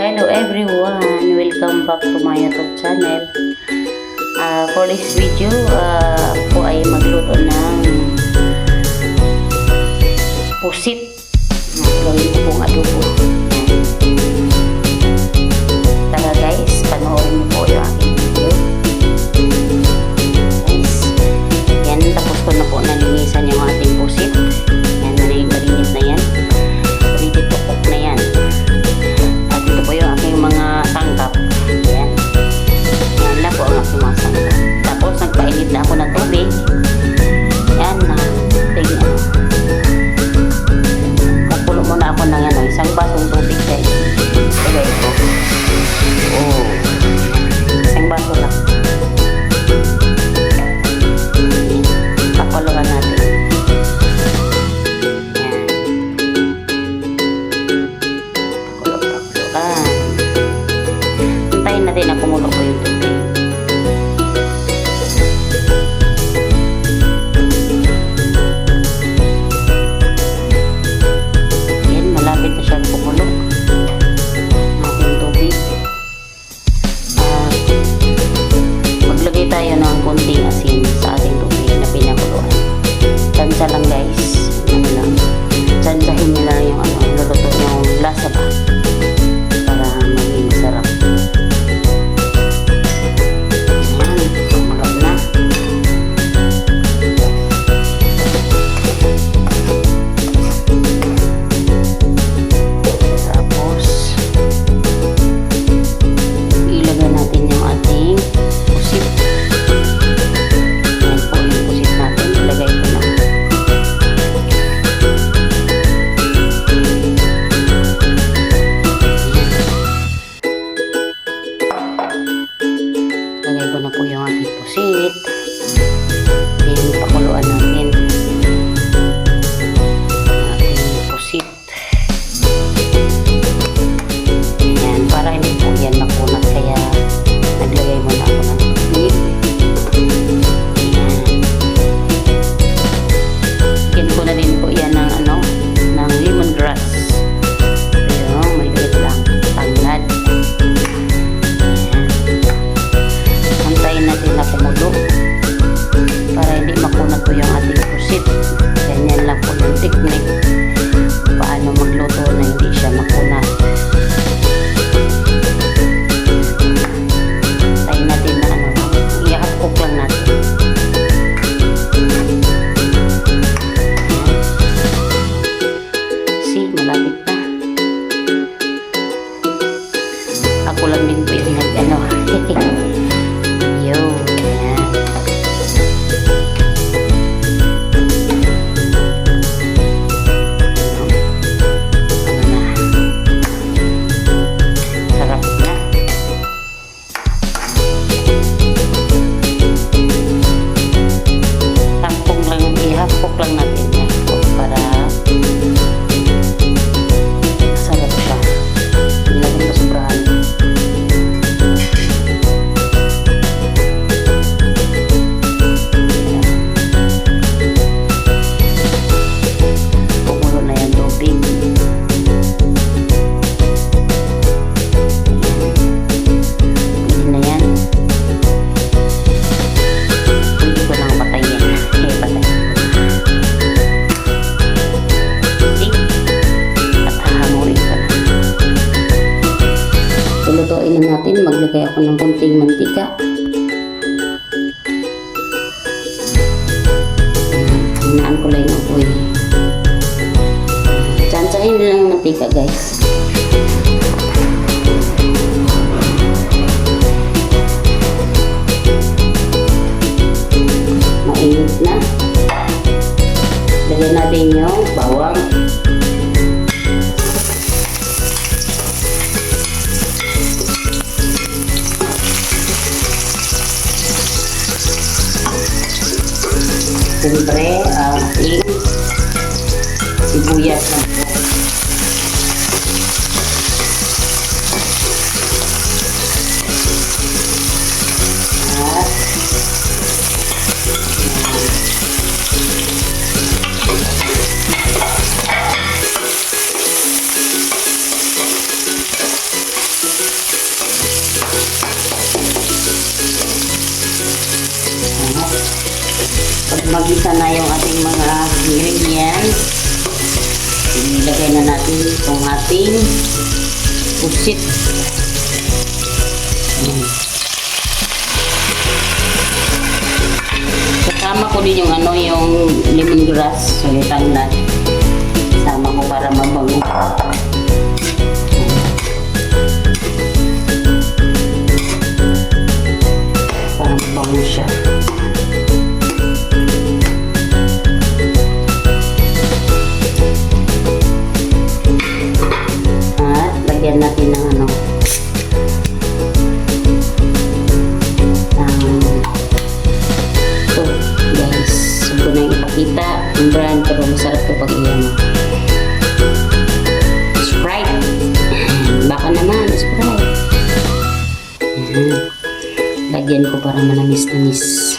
Hello everyone! Welcome back to my YouTube channel. For this video, po ay magluto ng pusit. Gawin ko pong adobo. Tara guys, panoorin niyo po yung aking video. Guys, yan, tapos ko na po nalinisan yung ating pusit. Yan, malinis na yan. Ready to cook na yan. At ito po yung aking mga sangkap. Yan. Yan lang po ang aking mga sangkap. Tapos nagpainit na ako ng tubig. Yan na. Tingnan. Magpulo muna ako ng isang basong tubig guys. Ilagay ko. Oh. Isang baso lang. Pakuluan natin. Hintayin natin na kumulo po yung tubig. Yan, malapit na siyang kumulo. Ating tubig. Maglagay tayo ng konting asin sa ating tubig na pinakuluan. Tsansa lang guys. Ano lang. Tsansahin nyo lang yung luluto yung lasa ba. Para maging sarap. Lagay ko na po yung ating pusit. Then, pakuluan natin ating pusit. Ayan, para hindi po yan makunat. Kaya, naglagay muna ako ng tubig. Ayan. Lagyan ko na din po yan ng ng lemongrass. Ayan, maliit lang. Tanglad. Antayin natin na kumulo para hindi makunat po yung ating pusit. Ganyan lang po yung technique paano magluto na hindi siya makunat. Antayin natin na i-cook lang natin. See, malapit na. Ako lang din po yung Yo, yan. Sarap na. Tampong lang, ihapok lang natin yan para sarap siya. Hindi lang masobrahan. Lutuin na natin. Maglagay ako ng konting mantika. Hinaan ko lang yung apoy. Tsansahin lang yung mantika guys. Mainit na. Lagyan natin yung bawang. Siyempre, ating sibuyas na po. At Pag magisa na yung ating mga ingredients, ilagay na natin itong ating pusit. Kasama ko din yung yung lemongrass, sulitan na. Sama ko para mabango. Para mabango siya. At lagyan natin ng ito guys, subo na yung ipakita ang brand, pero masarap ito pag iyan. Sprite, baka naman Sprite. Lagyan ko para manamis-namis.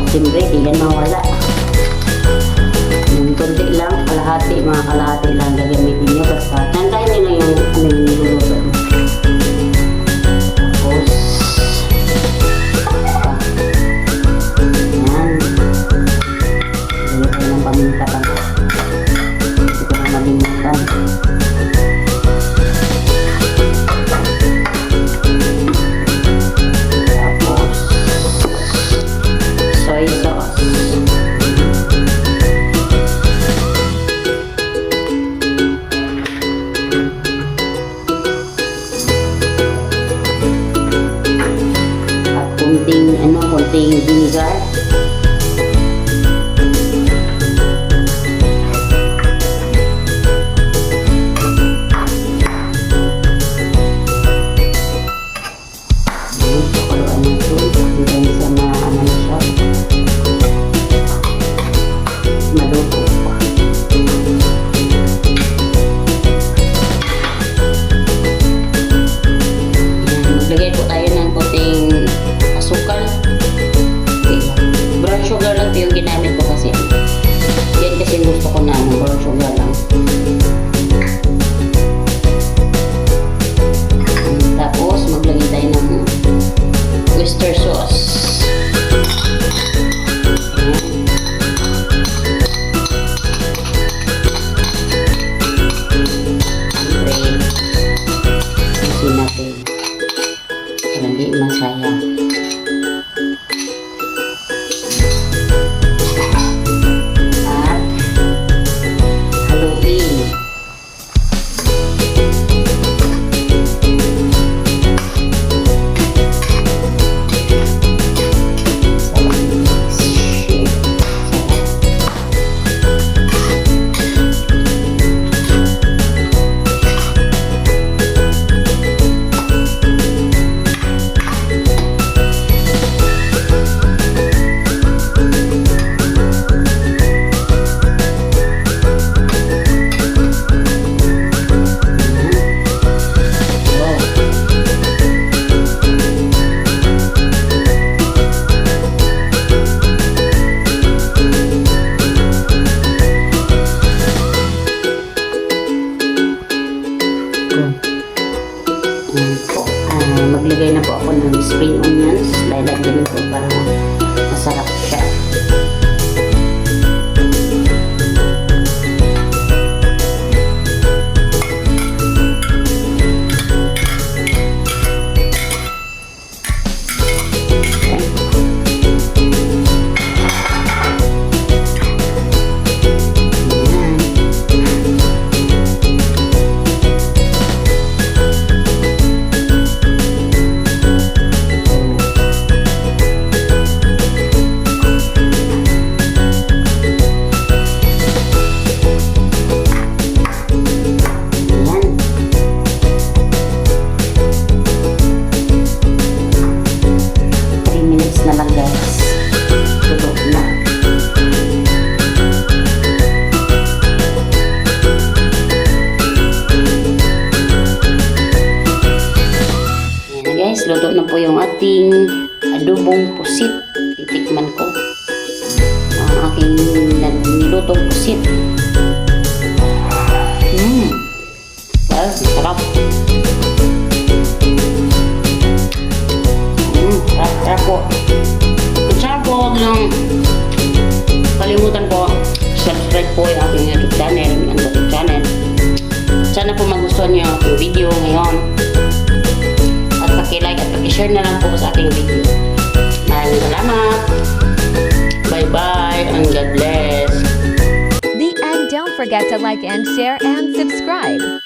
Siyempre, di yan mawala. Yung kunti lang, kalahati, mga kalahati lang gagamitin nyo. Basta, nandahin nyo na yung yung niluluto. Tapos, yan. Hindi tayo ng paminta pa. Hindi ko na malimutan. Soy sauce. At konting vinegar. Maglagay po tayo ng konting asukal. Okay. Brown sugar lang ito yung ginamit ko kasi. Yan kasi gusto ko na brown sugar lang. Tapos maglagay tayo ng oyster sauce. Hindi masayang. At haluin. Maglagay na po ako ng spring onions. Lalagyan ko para masarap siya. Luto na po yung ating adobong pusit. titikman ko ang aking nilutong pusit. Well, sarap. Sarap po. Kung sarap po, huwag lang kalimutan po, subscribe po yung aking YouTube channel, ang YouTube channel. Sana po magustuhan niyo ang video ngayon. At paki-like at paki-share na lang po sa aking video. Maraming salamat. Bye-bye and God bless. The end. Don't forget to like and share and subscribe.